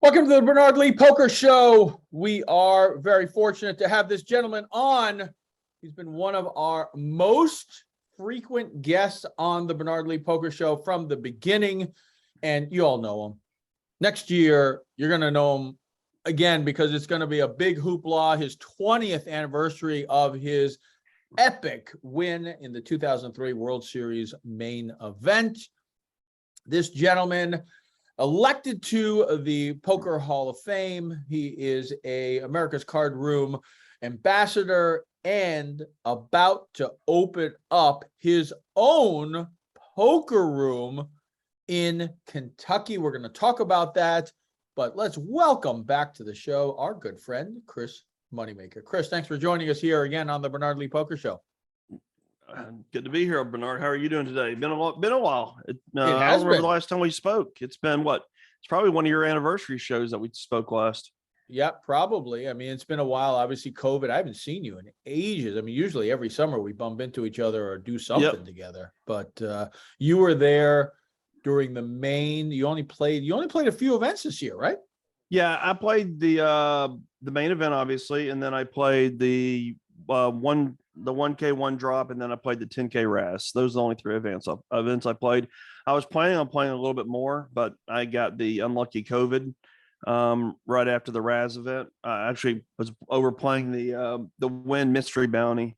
Welcome to the Bernard Lee Poker Show. We are very fortunate to have this gentleman on. He's been one of our most frequent guests on the Bernard Lee Poker Show from the beginning, and you all know him. Next year, you're going to know him again because it's going to be a big hoopla, his 20th anniversary of his epic win in the 2003 World Series main event. This gentleman elected to the Poker Hall of Fame. He is a America's Card Room ambassador and about to open up his own poker room in Kentucky. We're going to talk about that, but let's welcome back to the show our good friend, Chris Moneymaker. Chris, thanks for joining us here again on the Bernard Lee Poker Show. Good to be here, Bernard. How are you doing today? Been a while. I don't has remember been. the last time we spoke. It's been what? It's probably one of your anniversary shows that we spoke last. Yeah, probably. I mean, it's been a while. Obviously, COVID. I haven't seen you in ages. I mean, usually every summer we bump into each other or do something together. But you were there during the main. You only played a few events this year, right? Yeah, I played the main event, obviously, and then I played the 1K one drop, and then I played the 10K RAS. Those are the only three events I played. I was planning on playing a little bit more, but I got the unlucky COVID right after the RAS event. I actually was overplaying the Win Mystery Bounty,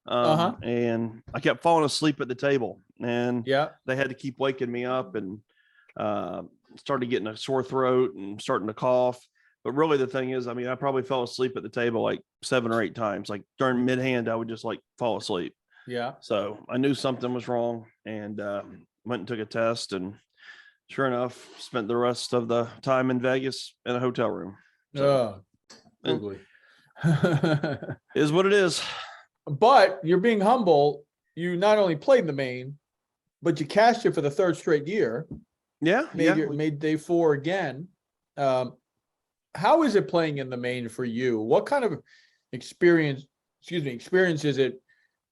and I kept falling asleep at the table, and they had to keep waking me up, and started getting a sore throat and starting to cough. But really the thing is, I mean, I probably fell asleep at the table like 7 or 8 times. Like during mid-hand, I would just like fall asleep. Yeah. So I knew something was wrong, and went and took a test, and sure enough, spent the rest of the time in Vegas in a hotel room. So, is what it is. But you're being humble. You not only played the main, but you cashed it for the 3rd straight year. Yeah. Made day 4 again. How is it playing in the main for you? What kind of experience is it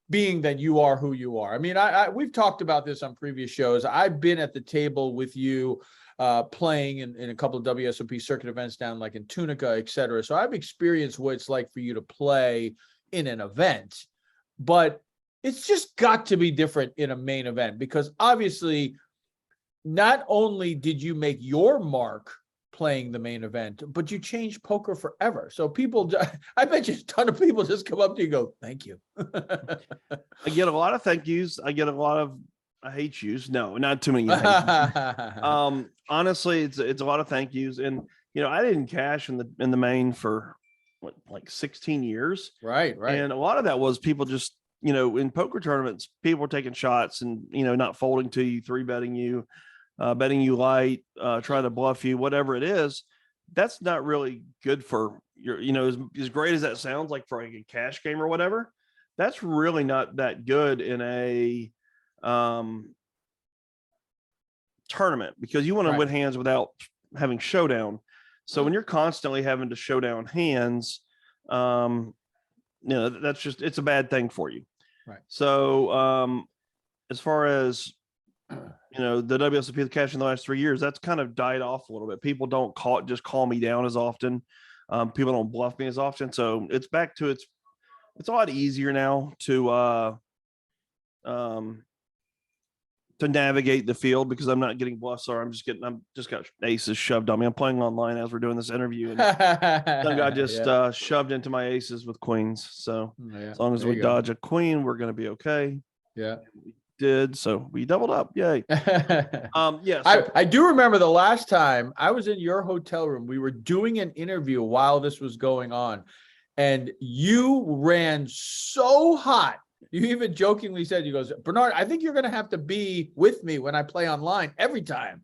being that you are who you are? I mean, we've talked about this on previous shows. I've been at the table with you playing in a couple of WSOP circuit events down like in Tunica, et cetera. So I've experienced what it's like for you to play in an event, but it's just got to be different in a main event because obviously not only did you make your mark playing the main event, but you changed poker forever. So people, I bet you a ton of people just come up to you and go, thank you. I get a lot of thank yous. I get a lot of I hate yous. No, not too many. Honestly, it's a lot of thank yous. And, I didn't cash in the main for like 16 years. Right. And a lot of that was people just, in poker tournaments, people were taking shots and, not folding to you, 3-betting you. Betting you light, trying to bluff you, whatever it is. That's not really good for your, as great as that sounds like for like a cash game or whatever. That's really not that good in a tournament because you want to win hands without having showdown. So when you're constantly having to showdown hands, that's just, it's a bad thing for you. Right. So as far as the WSOP, the cash in the last 3 years, that's kind of died off a little bit. People don't call me down as often. People don't bluff me as often. So it's back to it's a lot easier now to navigate the field because I'm not getting bluffs or I'm just got aces shoved on me. I'm playing online as we're doing this interview and some guy just shoved into my aces with queens. So as long as we dodge a queen, we're going to be okay. Yeah. Did so we doubled up. Yay. I do remember the last time I was in your hotel room. We were doing an interview while this was going on, and you ran so hot. You even jokingly said, "You goes, Bernard, I think you're going to have to be with me when I play online every time."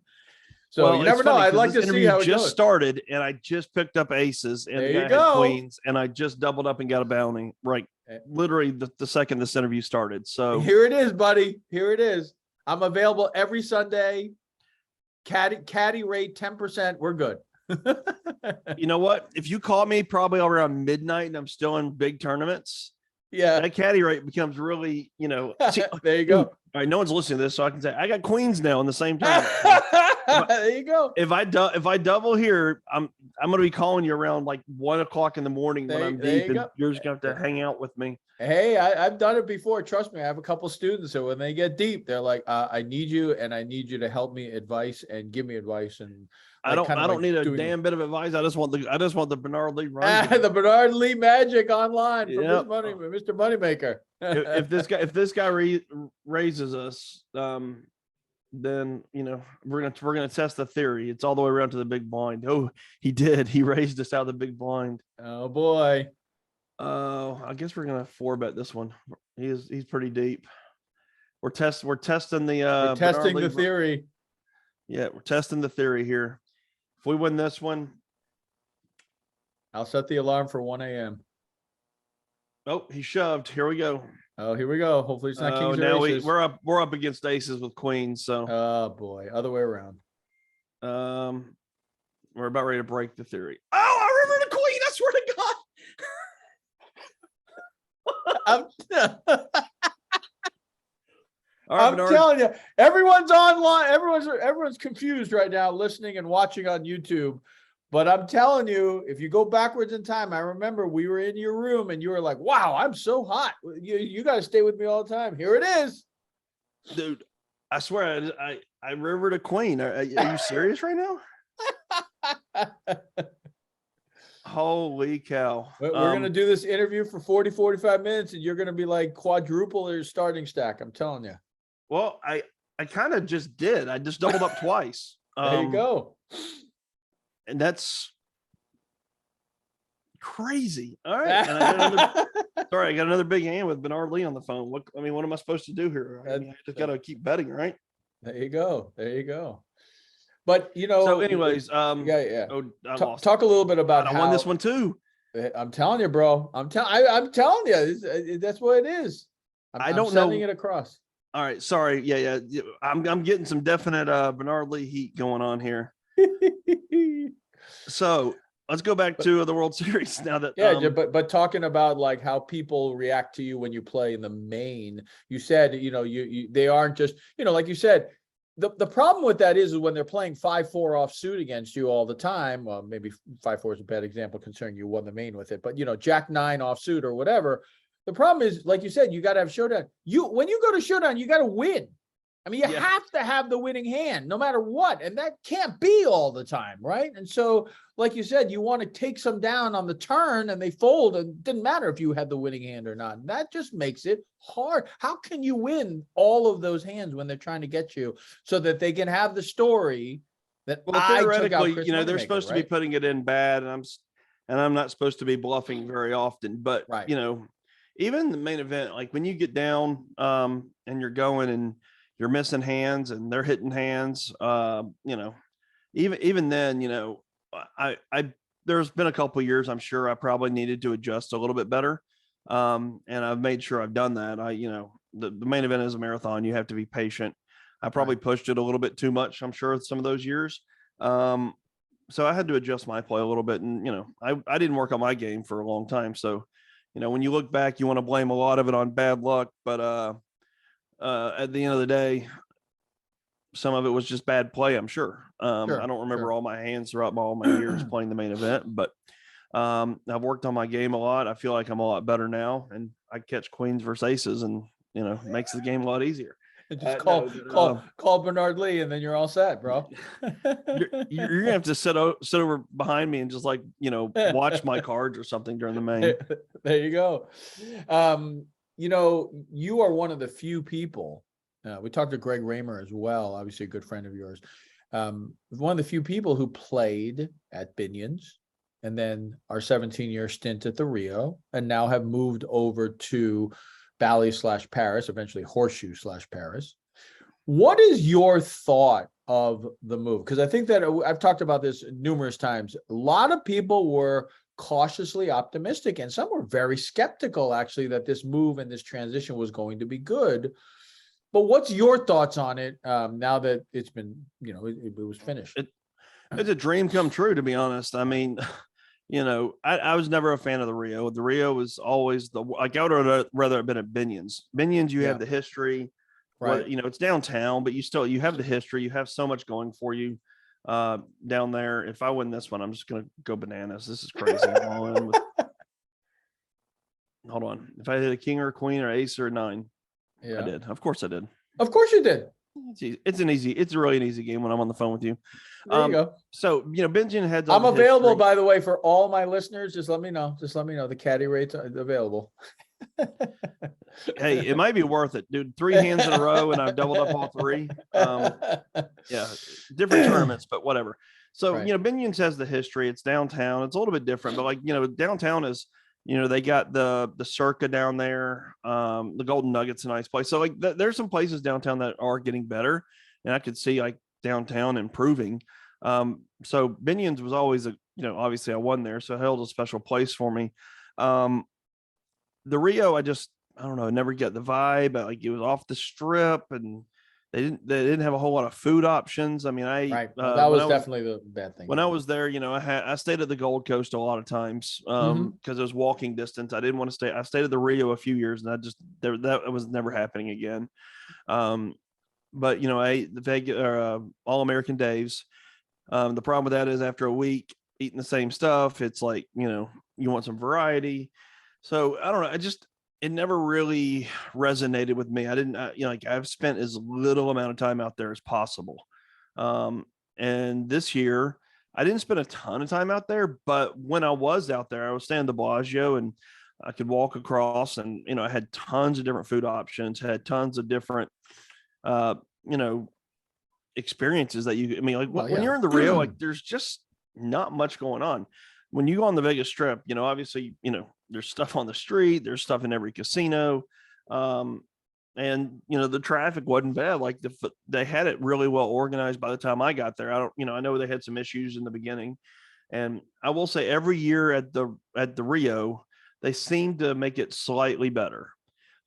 So you never know. I'd like to see how it just started, and I just picked up aces and there you go. Queens, and I just doubled up and got a bounty. Right, literally the second this interview started. So here it is, buddy. Here it is. I'm available every Sunday. Caddy rate 10%. We're good. You know what? If you call me probably around midnight and I'm still in big tournaments, yeah, that caddy rate becomes really, there you go. All right, no one's listening to this, so I can say I got queens now in the same time. There you go. If I double here, I'm going to be calling you around like 1 o'clock in the morning when I'm deep, and you're just going to have to hang out with me. Hey, I've done it before. Trust me. I have a couple students that when they get deep, they're like, I need you, and I need you to help me advice and give me advice. And I don't need a damn bit of advice. I just want the Bernard Lee run. The Bernard Lee magic online from Mr. Moneymaker. if this guy raises us, then we're gonna test the theory. It's all the way around to the big blind. Oh, he did. He raised us out of the big blind. Oh boy. I guess we're gonna 4-bet this one. He's pretty deep. We're testing the theory. Yeah, we're testing the theory here. If we win this one, I'll set the alarm for 1 a.m. Oh, he shoved. Here we go. Oh, here we go. Hopefully it's not kings or now aces. we're up against aces with queens. So oh boy, other way around. We're about ready to break the theory. Oh, I remember the queen. I swear to God. I'm telling you, everyone's online. Everyone's confused right now, listening and watching on YouTube. But I'm telling you, if you go backwards in time, I remember we were in your room and you were like, "Wow, I'm so hot. You got to stay with me all the time." Here it is, dude. I swear, I remember the queen. Are you serious right now? Holy cow. We're going to do this interview for 45 minutes and you're going to be like quadruple your starting stack. I'm telling you. Well, I kind of just did. I just doubled up twice. There you go. And that's crazy. All right. And I got another big hand with Bernard Lee on the phone. What am I supposed to do here? I just got to keep betting, right? There you go. But so anyways, yeah. Oh, talk a little bit about I won this one too. I'm telling you, bro. I'm telling you, that's what it is. I'm sending it across. All right, sorry. Yeah. I'm getting some definite Bernard Lee heat going on here. So let's go back to the World Series now. That but talking about like how people react to you when you play in the main. You said they aren't just like you said. The problem with that is when they're playing 5-4 offsuit against you all the time. Well, maybe 5-4 is a bad example considering you won the main with it. But Jack 9 offsuit or whatever. The problem is, like you said, you got to have showdown. When you go to showdown, you got to win. I mean, you have to have the winning hand no matter what. And that can't be all the time, right? And so, like you said, you want to take some down on the turn and they fold. And it didn't matter if you had the winning hand or not. And that just makes it hard. How can you win all of those hands when they're trying to get you so that they can have the story that theoretically, they're supposed to be putting it in bad. And I'm not supposed to be bluffing very often. But, even the main event, like when you get down and you're going and you're missing hands and they're hitting hands, even then, there's been a couple of years, I'm sure I probably needed to adjust a little bit better. And I've made sure I've done that. The main event is a marathon. You have to be patient. I probably pushed it a little bit too much, I'm sure, some of those years. So I had to adjust my play a little bit. And, I didn't work on my game for a long time. So, when you look back, you want to blame a lot of it on bad luck, but at the end of the day, some of it was just bad play, I'm sure. I don't remember all my hands throughout all my years playing the main event, but I've worked on my game a lot. I feel like I'm a lot better now, and I catch queens versus aces, and it makes the game a lot easier. Just call Bernard Lee, and then you're all set, bro. you're gonna have to sit over behind me and just watch my cards or something during the main. There you go. You are one of the few people. We talked to Greg Raymer as well, obviously a good friend of yours. One of the few people who played at Binion's and then our 17-year stint at the Rio, and now have moved over to Bally / Paris, eventually Horseshoe / Paris. What is your thought of the move? Because I think that I've talked about this numerous times. A lot of people were cautiously optimistic, and some were very skeptical, actually, that this move and this transition was going to be good. But what's your thoughts on it now that it's been, it was finished? It's a dream come true, to be honest. I mean, I was never a fan of the Rio. The Rio was always I would rather have been at Binion's. Binion's, you have the history. Right. It's downtown, but you have the history. You have so much going for you down there. If I win this one, I'm just going to go bananas. This is crazy. I'm all in with, hold on. If I hit a king or a queen or ace or a 9, Yeah. I did. Of course I did. Of course you did. It's really an easy game when I'm on the phone with you. There you go. So, Benjamin heads I'm on available, by the way, for all my listeners. Just let me know. The caddy rates are available. Hey, it might be worth it, dude. 3 hands in a row, and I've doubled up all 3. Yeah, different tournaments, but whatever. So, Right. Binions has the history. It's downtown. It's a little bit different, but downtown is, they got the Circa down there. The Golden Nugget's a nice place. So there's some places downtown that are getting better, and I could see downtown improving. So Binions was always obviously I won there, so it held a special place for me. The Rio, I don't know, I never get the vibe. It was off the strip, and they didn't have a whole lot of food options. I mean, Right. That was definitely the bad thing. When I was there, I stayed at the Gold Coast a lot of times because it was walking distance. I didn't want to stay. I stayed at the Rio a few years, and that was never happening again. But I ate the Vegas All American Dave's. The problem with that is after a week eating the same stuff, it's you want some variety. So I don't know. It never really resonated with me. I didn't, I've spent as little amount of time out there as possible. And this year I didn't spend a ton of time out there, but when I was out there, I was staying at the Bellagio, and I could walk across, and, I had tons of different food options, had tons of different, experiences that when you're in the Rio, there's just not much going on. When you go on the Vegas Strip, obviously, there's stuff on the street, there's stuff in every casino. And, the traffic wasn't bad. They had it really well organized by the time I got there. I know they had some issues in the beginning, and I will say every year at the Rio, they seem to make it slightly better.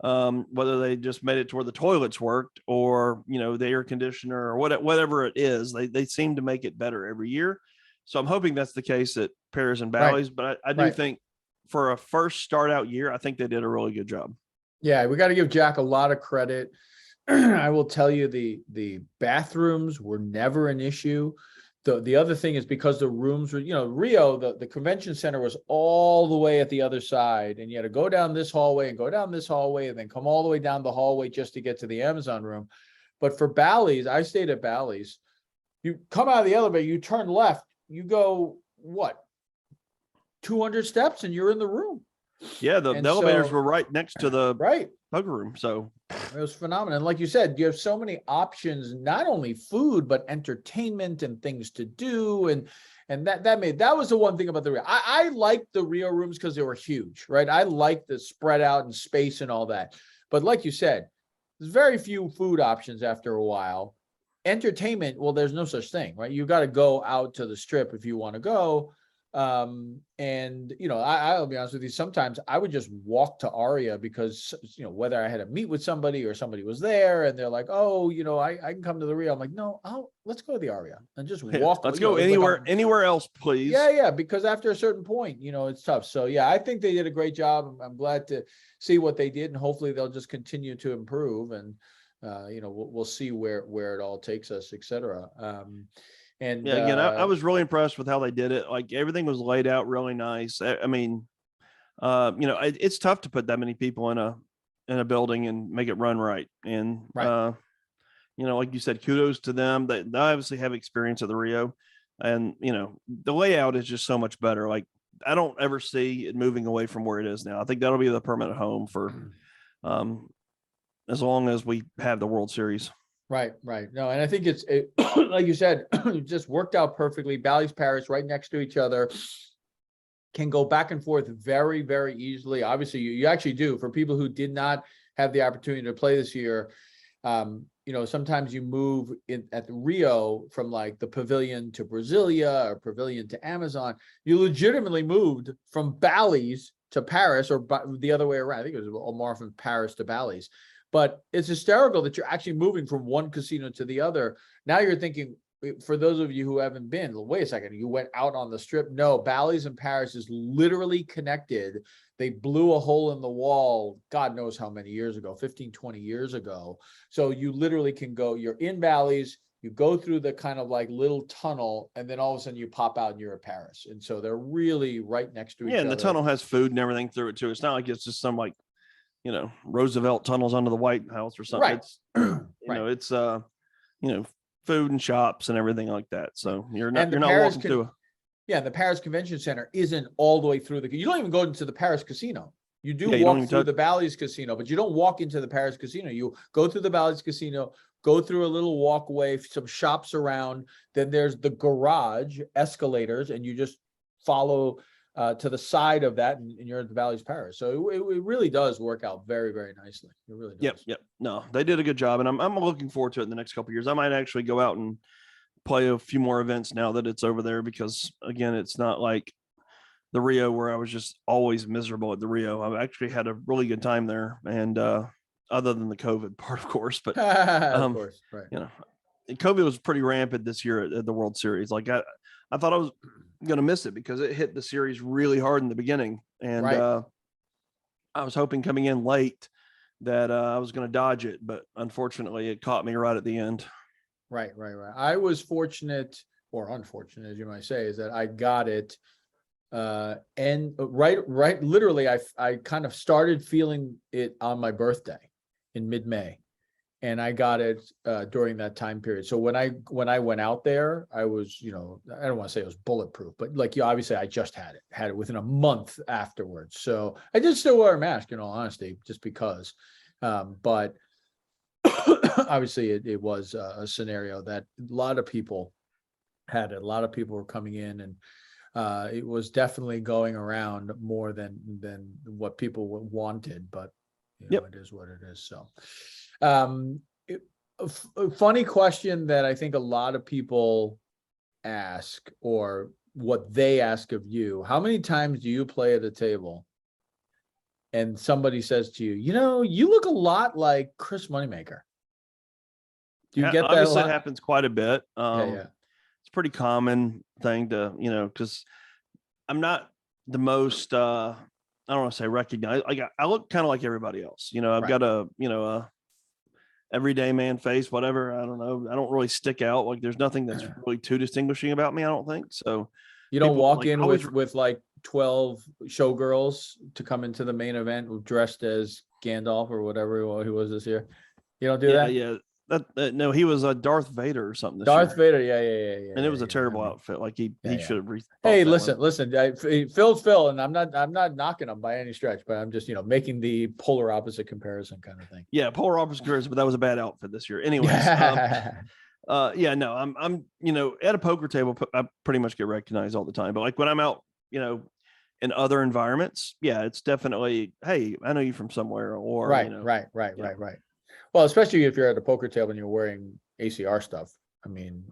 Whether they just made it to where the toilets worked, or, the air conditioner, or whatever it is, they seem to make it better every year. So I'm hoping that's the case at Paris and Bally's, but I do think for a first start out year, I think they did a really good job. Yeah, we got to give Jack a lot of credit. I will tell you the bathrooms were never an issue. The other thing is because the rooms were, Rio, the convention center was all the way at the other side, and you had to go down this hallway and go down this hallway and then come all the way down the hallway just to get to the Amazon room. But for Bally's, I stayed at Bally's. You come out of the elevator, you turn left, you go, 200 steps and you're in the room. Yeah, the elevators were right next to the poker room. So it was phenomenal. And like you said, you have so many options, not only food, but entertainment and things to do. And that was the one thing about the Rio. I liked the Rio rooms because they were huge, right? I liked the spread out and space and all that. But like you said, there's very few food options after a while. Entertainment, well, there's no such thing, right? You got to go out to the strip if you want to go. And I'll be honest with you, sometimes I would just walk to Aria because whether I had to meet with somebody or somebody was there and they're like, oh, I can come to the Rio. I'm like, no, let's go to the Aria and just walk. Let's go anywhere else, please. Yeah, because after a certain point, it's tough. So yeah, I think they did a great job. I'm glad to see what they did, and hopefully they'll just continue to improve, and we'll see where it all takes us, etc. And yeah, again, I was really impressed with how they did it. Everything was laid out really nice. I mean, it's tough to put that many people in a building and make it run right. And like you said, kudos to them. They obviously have experience at the Rio, and the layout is just so much better. I don't ever see it moving away from where it is now. I think that'll be the permanent home for as long as we have the World Series. Right. No, and I think it like you said, it just worked out perfectly. Bally's, Paris, right next to each other, can go back and forth very, very easily. Obviously, you actually do. For people who did not have the opportunity to play this year, sometimes you move at the Rio from the Pavilion to Brasilia or Pavilion to Amazon. You legitimately moved from Bally's to Paris, or the other way around. I think it was more from Paris to Bally's. But it's hysterical that you're actually moving from one casino to the other. Now you're thinking, for those of you who haven't been, wait a second, you went out on the strip. No, Bally's in Paris is literally connected. They blew a hole in the wall, God knows how many years ago, 15, 20 years ago. So you literally can go, you're in Bally's, you go through the kind of like little tunnel, and then all of a sudden you pop out and you're at Paris. And so they're really right next to each other. Yeah, and the tunnel has food and everything through it too. It's not like it's just some like, Roosevelt tunnels under the White House or something. Right. It's, it's food and shops and everything like that. So you're not walking through. Yeah, the Paris Convention Center isn't all the way through you don't even go into the Paris Casino. You do you walk through the Bally's Casino, but you don't walk into the Paris Casino. You go through the Bally's Casino, go through a little walkway, some shops around. Then there's the garage escalators, and you just follow to the side of that, and you're at the Bally's Paris. So it really does work out very, very nicely. It really does. Yep. No, they did a good job, and I'm looking forward to it in the next couple of years. I might actually go out and play a few more events now that it's over there, because again, it's not like the Rio where I was just always miserable at the Rio. I've actually had a really good time there, and other than the COVID part, of course, but of course, right. COVID was pretty rampant this year at the World Series. Like I thought I was going to miss it because it hit the series really hard in the beginning, and I was hoping coming in late that I was going to dodge it, but unfortunately it caught me right at the end. Right. I was fortunate, or unfortunate, as you might say, is that I got it. And literally, I kind of started feeling it on my birthday in mid-May, and I got it during that time period. So when I went out there, I was, I don't want to say it was bulletproof, but like obviously I just had it within a month afterwards. So I did still wear a mask, in all honesty, just because. But obviously it was a scenario that a lot of people had it. A lot of people were coming in, and it was definitely going around more than what people wanted, but it is what it is. So a funny question that I think a lot of people ask, or what they ask of you: how many times do you play at a table and somebody says to you, you look a lot like Chris Moneymaker? Do you get that? Obviously, it happens quite a bit. Yeah. It's a pretty common thing to, because I'm not the most, I don't want to say recognized. Like I look kind of like everybody else. I've got a everyday man face, whatever. I don't know. I don't really stick out. Like there's nothing that's really too distinguishing about me, I don't think. So you don't walk in with like 12 showgirls to come into the main event dressed as Gandalf or whatever he was this year. You don't do that? Yeah. No, he was a Darth Vader or something. Darth Vader, yeah. And it was a terrible outfit. Like he should have. Hey, listen. Phil's Phil, and I'm not knocking him by any stretch, but I'm just making the polar opposite comparison kind of thing. Yeah, polar opposite comparison, but that was a bad outfit this year. Anyways, I'm at a poker table, I pretty much get recognized all the time. But like when I'm out, in other environments, it's definitely, hey, I know you from somewhere, or right. Well, especially if you're at a poker table and you're wearing ACR stuff. I mean,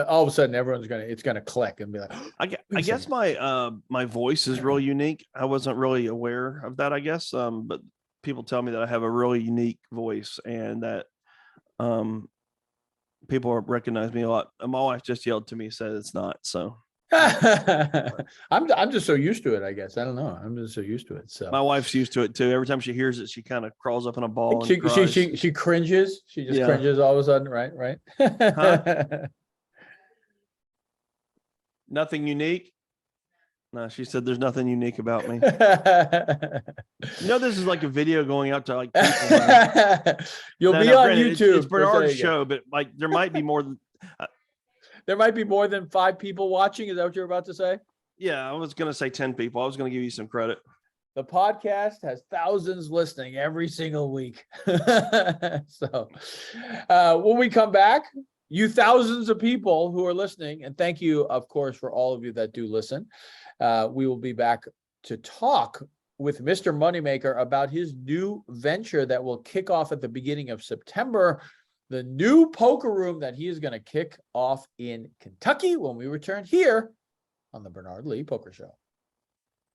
all of a sudden it's gonna click and be like, I guess my voice is really unique. I wasn't really aware of that, I guess. But people tell me that I have a really unique voice, and that people recognize me a lot. My wife just yelled to me, said it's not. So I'm just so used to it, I guess. I don't know. I'm just so used to it. So my wife's used to it too. Every time she hears it, she kind of crawls up in a ball. She cringes. She just cringes all of a sudden, right? Huh? Nothing unique. No, she said there's nothing unique about me. This is like a video going out to like people. You'll be on YouTube. It's Bernard's show, but like there might be more than. There might be more than 5 people watching. Is that what you're about to say? Yeah, I was going to say 10 people. I was going to give you some credit. The podcast has thousands listening every single week. So when we come back, you thousands of people who are listening, and thank you, of course, for all of you that do listen. We will be back to talk with Mr. Moneymaker about his new venture that will kick off at the beginning of September. The new poker room that he is going to kick off in Kentucky when we return here on the Bernard Lee Poker Show.